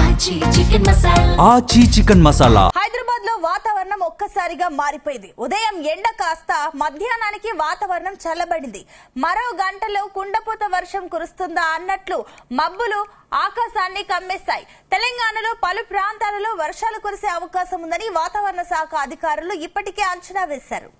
ఆచి చికెన్ మసాలా. హైదరాబాద్ లో వాతావరణం ఒక్కసారిగా మారిపోయింది. ఉదయం ఎండ కాస్త మధ్యాహ్నానికి వాతావరణం చల్లబడింది. మరో గంటలో కుండపోత వర్షం కురుస్తుందా అన్నట్లు మబ్బులు ఆకాశాన్ని కమ్మేశాయి. తెలంగాణలో పలు ప్రాంతాలలో వర్షాలు కురిసే అవకాశం ఉందని వాతావరణ శాఖ అధికారులు ఇప్పటికే అంచనా వేశారు.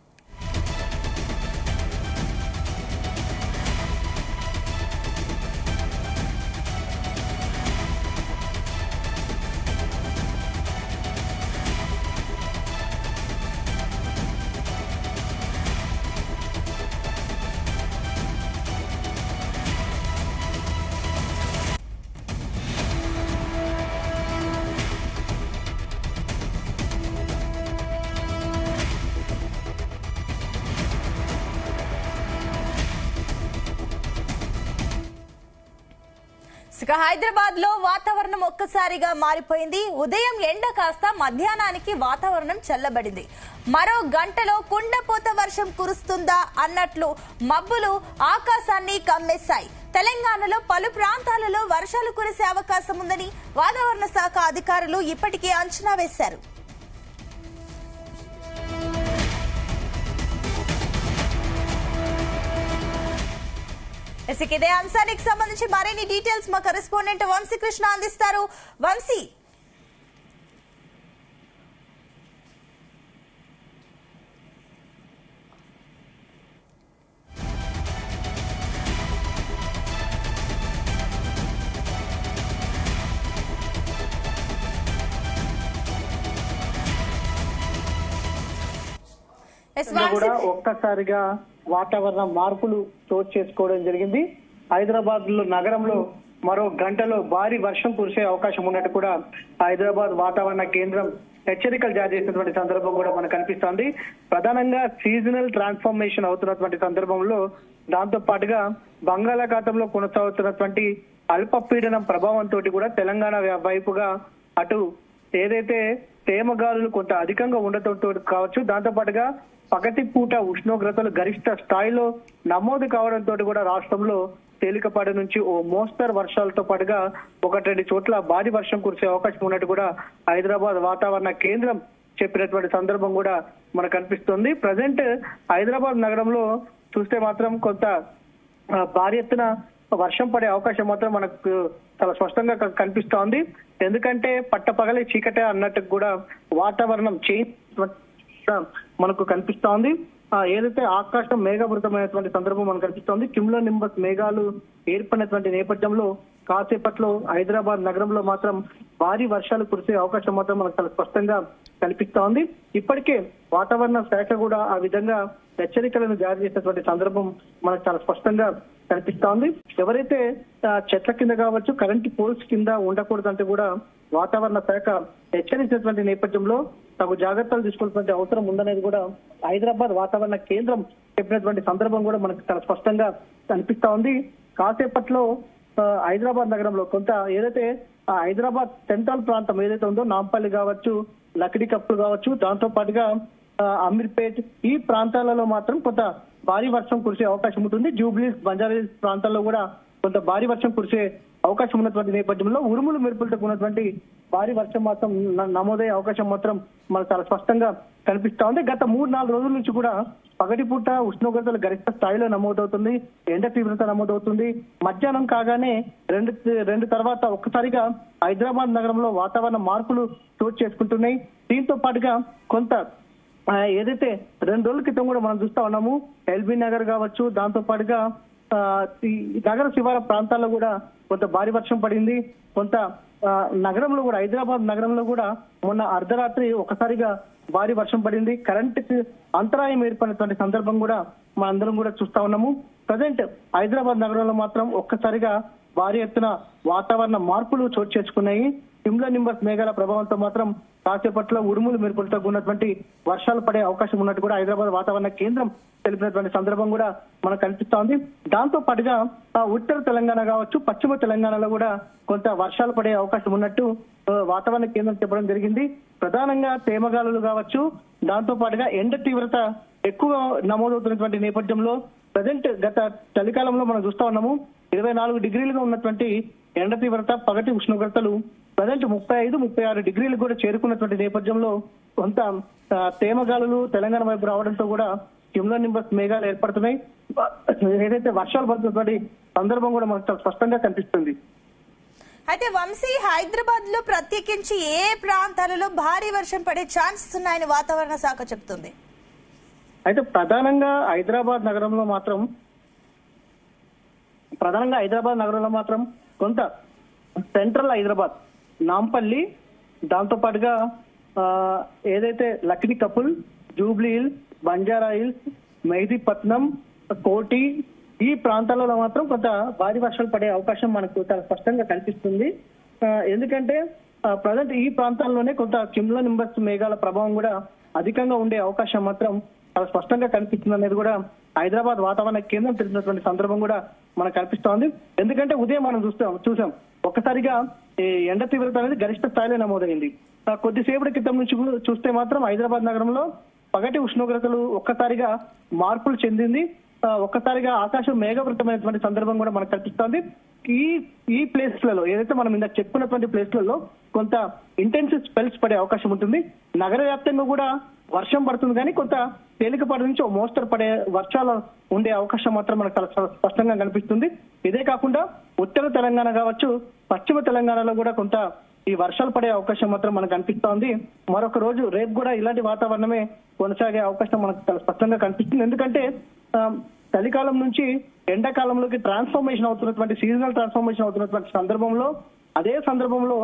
హైదరాబాద్ లో వాతావరణం ఒక్కసారిగా మారిపోయింది. ఉదయం ఎండ కాస్త మధ్యాహ్నానికి వాతావరణం చల్లబడింది. మరో గంటలో కుండపోత వర్షం కురుస్తుందా అన్నట్లు మబ్బులు ఆకాశాన్ని కమ్మేశాయి. తెలంగాణలో పలు ప్రాంతాలలో వర్షాలు కురిసే అవకాశం ఉందని వాతావరణ శాఖ అధికారులు ఇప్పటికే అంచనా వేశారు. ఇదే అంశానికి సంబంధించి మరిన్ని డీటెయిల్స్ మా కరెస్పాండెంట్ వంశీకృష్ణ అందిస్తారు. వంశీ, కూడా ఒక్కసారిగా వాతావరణ మార్పులు చోటు చేసుకోవడం జరిగింది. హైదరాబాద్ లో నగరంలో మరో గంటలో భారీ వర్షం కురిసే అవకాశం ఉన్నట్టు కూడా హైదరాబాద్ వాతావరణ కేంద్రం హెచ్చరికలు జారీ చేసినటువంటి సందర్భం కూడా మనకు కనిపిస్తోంది. ప్రధానంగా సీజనల్ ట్రాన్స్ఫర్మేషన్ అవుతున్నటువంటి సందర్భంలో దాంతో పాటుగా బంగాళాఖాతంలో కొనసాగుతున్నటువంటి అల్పపీడనం ప్రభావంతో కూడా తెలంగాణ వైపుగా అటు ఏదైతే తేమగాలులు కొంత అధికంగా ఉండటంతో కావచ్చు, దాంతో పాటుగా పగటి పూట ఉష్ణోగ్రతలు గరిష్ట స్థాయిలో నమోదు కావడంతో కూడా రాష్ట్రంలో తేలికపాటి నుంచి ఓ మోస్తరు వర్షాలతో పాటుగా 1-2 చోట్ల భారీ వర్షం కురిసే అవకాశం ఉన్నట్టు కూడా హైదరాబాద్ వాతావరణ కేంద్రం చెప్పినటువంటి సందర్భం కూడా మనకు కనిపిస్తుంది. ప్రజెంట్ హైదరాబాద్ నగరంలో చూస్తే మాత్రం కొంత భారీ ఎత్తున వర్షం పడే అవకాశం మాత్రం మనకు చాలా స్పష్టంగా కనిపిస్తోంది. ఎందుకంటే పట్టపగలే చీకటే అన్నట్టు కూడా వాతావరణం చేంజ్ మనకు కనిపిస్తోంది. ఏదైతే ఆకాశం మేఘావృతమైనటువంటి సందర్భం మనకు కనిపిస్తోంది. క్యూములో నింబస్ మేఘాలు ఏర్పడినటువంటి నేపథ్యంలో కాసేపట్లో హైదరాబాద్ నగరంలో మాత్రం భారీ వర్షాలు కురిసే అవకాశం మాత్రం మనకు చాలా స్పష్టంగా కనిపిస్తోంది. ఇప్పటికే వాతావరణ శాఖ కూడా ఆ విధంగా హెచ్చరికలను జారీ చేసినటువంటి సందర్భం మనకు చాలా స్పష్టంగా కనిపిస్తోంది. ఎవరైతే చెట్ల కింద కావచ్చు, కరెంటు పోల్స్ కింద ఉండకూడదంటే కూడా వాతావరణ శాఖ హెచ్చరించినటువంటి నేపథ్యంలో తగు జాగ్రత్తలు తీసుకోవాల్సిన అవసరం ఉందనేది కూడా హైదరాబాద్ వాతావరణ కేంద్రం చెప్పినటువంటి సందర్భం కూడా మనకు చాలా స్పష్టంగా కనిపిస్తా ఉంది. కాసేపట్లో హైదరాబాద్ నగరంలో కొంత ఏదైతే హైదరాబాద్ సెంట్రల్ ప్రాంతం ఏదైతే ఉందో నాంపల్లి కావచ్చు, లక్డీకప్పులు కావచ్చు, దాంతో పాటుగా అమీర్పేట్ ఈ ప్రాంతాలలో మాత్రం కొంత భారీ వర్షం కురిసే అవకాశం ఉంటుంది. జూబ్లీస్, బంజారాహిల్స్ ప్రాంతాల్లో కూడా కొంత భారీ వర్షం కురిసే అవకాశం ఉన్నటువంటి నేపథ్యంలో ఉరుములు మెరుపులతో ఉన్నటువంటి భారీ వర్షం మాత్రం నమోదయ్యే అవకాశం మాత్రం మనకు చాలా స్పష్టంగా కనిపిస్తా ఉంది. గత 3-4 రోజుల నుంచి కూడా పగటిపూట ఉష్ణోగ్రతలు గరిష్ట స్థాయిలో నమోదవుతుంది, ఎండ తీవ్రత నమోదవుతుంది. మధ్యాహ్నం కాగానే రెండు తర్వాత ఒక్కసారిగా హైదరాబాద్ నగరంలో వాతావరణ మార్పులు చోటు చేసుకుంటున్నాయి. దీంతో పాటుగా కొంత ఏదైతే 2 రోజుల క్రితం కూడా మనం చూస్తా ఉన్నాము, ఎల్బీ నగర్ కావచ్చు, దాంతో పాటుగా నగర శివార ప్రాంతాల్లో కూడా కొంత భారీ వర్షం పడింది. కొంత నగరంలో కూడా హైదరాబాద్ నగరంలో కూడా మొన్న అర్ధరాత్రి ఒకసారిగా భారీ వర్షం పడింది. కరెంటుకి అంతరాయం ఏర్పడినటువంటి సందర్భం కూడా మనందరం కూడా చూస్తా ఉన్నాము. ప్రజెంట్ హైదరాబాద్ నగరంలో మాత్రం ఒక్కసారిగా భారీ ఎత్తున వాతావరణ మార్పులు చోటు చేసుకున్నాయి. క్యూములో నింబస్ మేఘాల ప్రభావంతో మాత్రం కాసేపట్లో ఉరుములు మెరుపులతో ఉన్నటువంటి వర్షాలు పడే అవకాశం ఉన్నట్టు కూడా హైదరాబాద్ వాతావరణ కేంద్రం తెలిపినటువంటి సందర్భం కూడా మనకు కనిపిస్తోంది. దాంతో పాటుగా ఉత్తర తెలంగాణ కావచ్చు, పశ్చిమ తెలంగాణలో కూడా కొంత వర్షాలు పడే అవకాశం ఉన్నట్టు వాతావరణ కేంద్రం చెప్పడం జరిగింది. ప్రధానంగా తేమగాలులు కావచ్చు, దాంతో పాటుగా ఎండ తీవ్రత ఎక్కువ నమోదవుతున్నటువంటి నేపథ్యంలో ప్రజెంట్ గత చలికాలంలో మనం చూస్తా ఉన్నాము 24 డిగ్రీలుగా ఉన్నటువంటి ఎండ తీవ్రత పగటి ఉష్ణోగ్రతలు ప్రజెంట్ 35-36 డిగ్రీలు కూడా చేరుకున్నటువంటి నేపథ్యంలో కొంత తేమగాలులు తెలంగాణ వైపు రావడంతో కూడా క్యూములోనింబస్ మేఘాలు ఏర్పడుతున్నాయి. ఏదైతే వర్షాలు పడుతున్నటువంటి సందర్భం కూడా మనకు చాలా స్పష్టంగా కనిపిస్తుంది. అయితే వంశీ, హైదరాబాద్ లో ప్రత్యేకించి ఏ ప్రాంతాలలో భారీ వర్షం పడే ఛాన్సెస్ ఉన్నాయని వాతావరణ శాఖ చెబుతుంది? అయితే ప్రధానంగా హైదరాబాద్ నగరంలో మాత్రం కొంత సెంట్రల్ హైదరాబాద్, నాంపల్లి, దాంతో పాటుగా ఏదైతే Lakdi couple, Jubilee hills, Banjara hills, Mehdipatnam, కోటి ఈ ప్రాంతాలలో మాత్రం కొంత భారీ వర్షాలు పడే అవకాశం మనకు చాలా స్పష్టంగా కనిపిస్తుంది. ఎందుకంటే ప్రజెంట్ ఈ ప్రాంతాల్లోనే కొంత క్యూములోనింబస్ మేఘాల ప్రభావం కూడా అధికంగా ఉండే అవకాశం మాత్రం చాలా స్పష్టంగా కనిపిస్తుంది అనేది కూడా హైదరాబాద్ వాతావరణ కేంద్రం తెలిసినటువంటి సందర్భం కూడా మనకు కనిపిస్తోంది. ఎందుకంటే ఉదయం మనం చూసాం ఒక్కసారిగా ఎండ తీవ్రత అనేది గరిష్ట స్థాయిలో నమోదైంది. కొద్దిసేపటి క్రితం నుంచి చూస్తే మాత్రం హైదరాబాద్ నగరంలో పగటి ఉష్ణోగ్రతలు ఒక్కసారిగా మార్పులు చెందింది. ఒక్కసారిగా ఆకాశం మేఘవృతమైనటువంటి సందర్భం కూడా మనకు కనిపిస్తోంది. ఈ ప్లేస్లలో ఏదైతే మనం ఇందాక చెప్పుకున్నటువంటి ప్లేస్లలో కొంత ఇంటెన్సివ్ స్పెల్స్ పడే అవకాశం ఉంటుంది. నగర వ్యాప్తంగా కూడా వర్షం పడుతుంది, కానీ కొంత తేలికపాటి నుంచి మోస్తరు పడే వర్షాలు ఉండే అవకాశం మాత్రం మనకు చాలా స్పష్టంగా కనిపిస్తుంది. ఇదే కాకుండా ఉత్తర తెలంగాణ కావచ్చు, పశ్చిమ తెలంగాణలో కూడా కొంత ఈ వర్షాలు పడే అవకాశం మాత్రం మనకు కనిపిస్తోంది. మరొక రోజు రేపు కూడా ఇలాంటి వాతావరణమే కొనసాగే అవకాశం మనకు చాలా స్పష్టంగా కనిపిస్తుంది. ఎందుకంటే చలికాలం నుంచి ఎండాకాలంలోకి సీజనల్ ట్రాన్స్ఫర్మేషన్ అవుతున్నటువంటి సందర్భంలో, అదే సందర్భంలో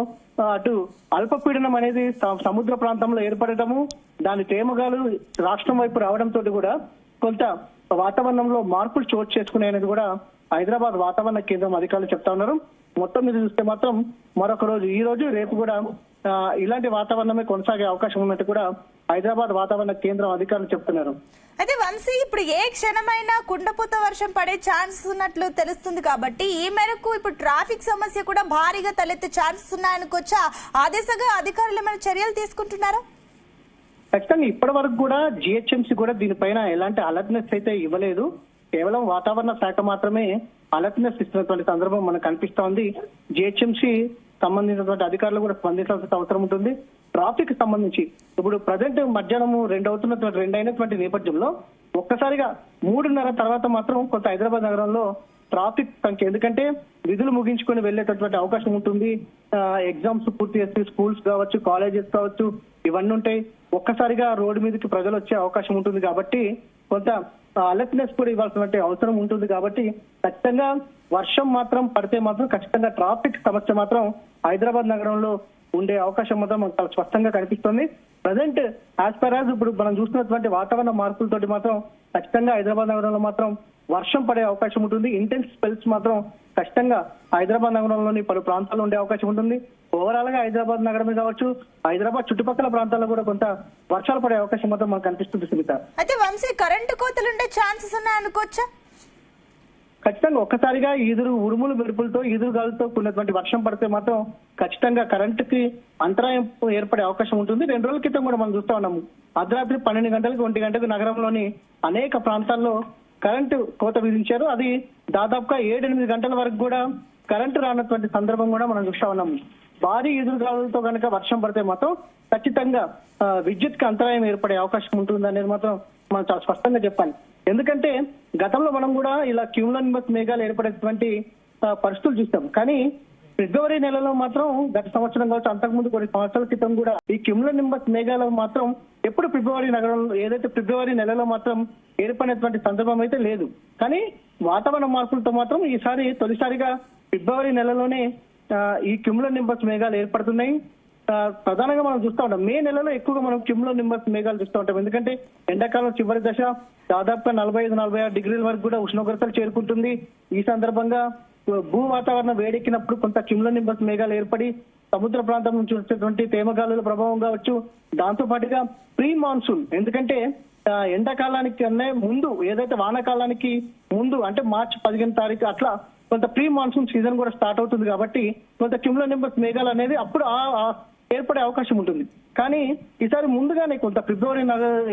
అటు అల్పపీడనం అనేది సముద్ర ప్రాంతంలో ఏర్పడటము, దాని తేమగాలు రాష్ట్రం వైపు రావడంతో కూడా కొంత వాతావరణంలో మార్పులు చోటు చేసుకున్నాయనేది కూడా హైదరాబాద్ వాతావరణ కేంద్రం అధికారులు చెప్తా ఉన్నారు. మొత్తం మీద చూస్తే మాత్రం మరొక రోజు, ఈ రోజు రేపు కూడా ఇలాంటి వాతావరణమే కొనసాగే అవకాశం ఉన్నట్టు కూడా హైదరాబాద్ వాతావరణ కేంద్రం అధికారులు చెప్తున్నారు. అయితే వంశీ, ఇప్పుడు ఏ క్షణమైనా కుండపోత వర్షం పడే ఛాన్సెస్ ఉన్నట్లు తెలుస్తుంది కాబట్టి ఈ మేరకు ఇప్పుడు ట్రాఫిక్ సమస్య కూడా భారీగా తలెత్తే ఛాన్సెస్ ఉన్నాయనుకోవచ్చా? ఆ దిశగా అధికారులు ఏమైనా చర్యలు తీసుకుంటున్నారా? ఖచ్చితంగా ఇప్పటి వరకు కూడా జిహెచ్ఎంసీ కూడా దీనిపైన ఎలాంటి అలర్ట్నెస్ అయితే ఇవ్వలేదు. కేవలం వాతావరణ శాఖ మాత్రమే అలర్ట్నెస్ ఇస్తున్నటువంటి సందర్భం మనకు కనిపిస్తోంది. జిహెచ్ఎంసీ సంబంధించినటువంటి అధికారులు కూడా స్పందించాల్సిన అవసరం ఉంటుంది. ట్రాఫిక్ సంబంధించి ఇప్పుడు ప్రజెంట్ మధ్యాహ్నం 2 అయినటువంటి నేపథ్యంలో ఒక్కసారిగా 3:30 తర్వాత మాత్రం కొంత హైదరాబాద్ నగరంలో ట్రాఫిక్ సంఖ్య, ఎందుకంటే విధులు ముగించుకొని వెళ్లేటటువంటి అవకాశం ఉంటుంది. ఎగ్జామ్స్ పూర్తి చేసి స్కూల్స్ కావచ్చు, కాలేజెస్ కావచ్చు, ఇవన్నీ ఉంటాయి. ఒక్కసారిగా రోడ్డు మీదకి ప్రజలు వచ్చే అవకాశం ఉంటుంది కాబట్టి కొంత అలర్ట్నెస్ కూడా ఇవ్వాల్సిన అవసరం ఉంటుంది. కాబట్టి ఖచ్చితంగా వర్షం మాత్రం పడితే మాత్రం ఖచ్చితంగా ట్రాఫిక్ సమస్య మాత్రం హైదరాబాద్ నగరంలో ఉండే అవకాశం మాత్రం మనకు చాలా స్పష్టంగా కనిపిస్తుంది. ప్రజెంట్ యాజ్ పర్ యాజ్ ఇప్పుడు మనం చూస్తున్నటువంటి వాతావరణ మార్పులతోటి మాత్రం ఖచ్చితంగా హైదరాబాద్ నగరంలో మాత్రం వర్షం పడే అవకాశం ఉంటుంది. ఇంటెన్స్ స్పెల్స్ మాత్రం ఖచ్చితంగా హైదరాబాద్ నగరంలోని పలు ప్రాంతాల్లో ఉండే అవకాశం ఉంటుంది. ఓవరాల్ గా హైదరాబాద్ నగరమే కావచ్చు, హైదరాబాద్ చుట్టుపక్కల ప్రాంతాల్లో కూడా కొంత వర్షాలు పడే అవకాశం మాత్రం మనకు కనిపిస్తుంది. సుమిత, అయితే వంశీ, కరెంటు కోతలుండే ఛాన్సెస్ ఉన్నాయనుకోవచ్చా? ఖచ్చితంగా ఒక్కసారిగా ఉరుములు మెరుపులతో గాలులతో కూడినటువంటి వర్షం పడితే మాత్రం ఖచ్చితంగా కరెంటుకి అంతరాయం ఏర్పడే అవకాశం ఉంటుంది. 2 రోజుల క్రితం కూడా మనం చూస్తా ఉన్నాము. అర్ధరాత్రి 12 గంటలకు 1 గంటకు నగరంలోని అనేక ప్రాంతాల్లో కరెంటు కోత విధించారు. అది దాదాపుగా 7-8 గంటల వరకు కూడా కరెంటు రానటువంటి సందర్భం కూడా మనం చూస్తా ఉన్నాము. భారీ ఈదురుగాలులతో కనుక వర్షం పడితే మాత్రం ఖచ్చితంగా విద్యుత్ కి అంతరాయం ఏర్పడే అవకాశం ఉంటుంది అనేది మాత్రం మనం చాలా స్పష్టంగా చెప్పాలి. ఎందుకంటే గతంలో మనం కూడా ఇలా క్యూములోనింబస్ మేఘాలు ఏర్పడేటువంటి పరిస్థితులు చూస్తాం. కానీ ఫిబ్రవరి నెలలో మాత్రం గత సంవత్సరం కావచ్చు, అంతకుముందు కొన్ని సంవత్సరాల క్రితం కూడా ఈ క్యూములోనింబస్ మేఘాలు మాత్రం ఎప్పుడు ఫిబ్రవరి నెలలో మాత్రం ఏర్పడినటువంటి సందర్భం అయితే లేదు. కానీ వాతావరణ మార్పులతో మాత్రం ఈసారి తొలిసారిగా ఫిబ్రవరి నెలలోనే ఈ క్యూములోనింబస్ మేఘాలు ఏర్పడుతున్నాయి. ప్రధానంగా మనం చూస్తూ ఉంటాం మే నెలలో ఎక్కువగా మనం క్యూములోనింబస్ మేఘాలు చూస్తూ ఉంటాం. ఎందుకంటే ఎండాకాలం చివరి దశ దాదాపుగా 45-46 డిగ్రీల వరకు కూడా ఉష్ణోగ్రతలు చేరుకుంటుంది. ఈ సందర్భంగా భూ వాతావరణం వేడెక్కినప్పుడు కొంత క్యూములోనింబస్ మేఘాలు ఏర్పడి సముద్ర ప్రాంతం నుంచి వచ్చేటువంటి తేమగాలుల ప్రభావం కావచ్చు, దాంతో పాటుగా ప్రీ మాన్సూన్, ఎందుకంటే ఎండాకాలానికి అనే ముందు ఏదైతే వానాకాలానికి ముందు అంటే మార్చి 15 తారీఖు అట్లా కొంత ప్రీ మాన్సూన్ సీజన్ కూడా స్టార్ట్ అవుతుంది. కాబట్టి కొంత క్యూములోనింబస్ మేఘాలు అనేది అప్పుడు ఏర్పడే అవకాశం ఉంటుంది. కానీ ఈసారి ముందుగానే కొంత ఫిబ్రవరి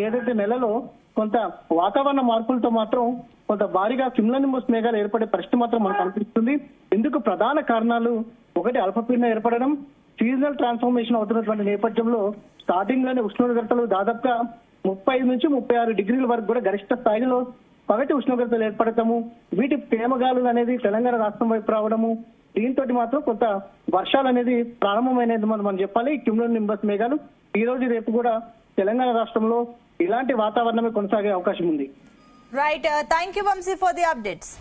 ఏదైతే నెలలో కొంత వాతావరణ మార్పులతో మాత్రం కొంత భారీగా క్యూములోనింబస్ మేఘాలు ఏర్పడే పరిస్థితి మాత్రం మనకు కనిపిస్తుంది. ఇందుకు ప్రధాన కారణాలు ఒకటి అల్పపీడనం ఏర్పడడం, సీజనల్ ట్రాన్స్ఫర్మేషన్ అవుతున్నటువంటి నేపథ్యంలో స్టార్టింగ్ లోనే ఉష్ణోగ్రతలు దాదాపుగా 35 నుంచి 36 డిగ్రీల వరకు కూడా గరిష్ట స్థాయిలో పగటి ఉష్ణోగ్రతలు ఏర్పడటము, వీటి ప్రేమగాలులు అనేది తెలంగాణ రాష్ట్రం వైపు రావడము, దీంతో మాత్రం కొంత వర్షాలు అనేది ప్రారంభమైనది మనం చెప్పాలి. క్యూములోనింబస్ మేఘాలు ఈ రోజు రేపు కూడా తెలంగాణ రాష్ట్రంలో ఇలాంటి వాతావరణమే కొనసాగే అవకాశం ఉంది. Right, thank you Vamshi for the updates.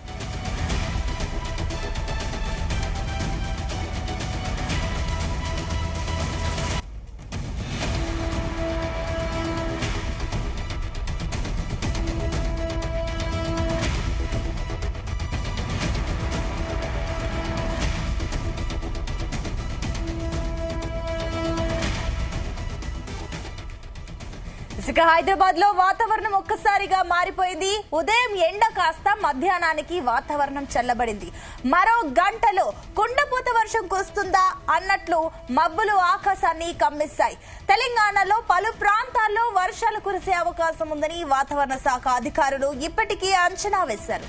ఇక హైదరాబాద్ లో వాతావరణం ఒక్కసారిగా మారిపోయింది. ఉదయం ఎండ కాస్త మధ్యాహ్నానికి వాతావరణం చల్లబడింది. మరో గంటలో కుండపోత వర్షం కురుస్తుందా అన్నట్లు మబ్బులు ఆకాశాన్ని కమ్మేశాయి. తెలంగాణలో పలు ప్రాంతాల్లో వర్షాలు కురిసే అవకాశం ఉందని వాతావరణ శాఖ అధికారులు ఇప్పటికీ అంచనా వేశారు.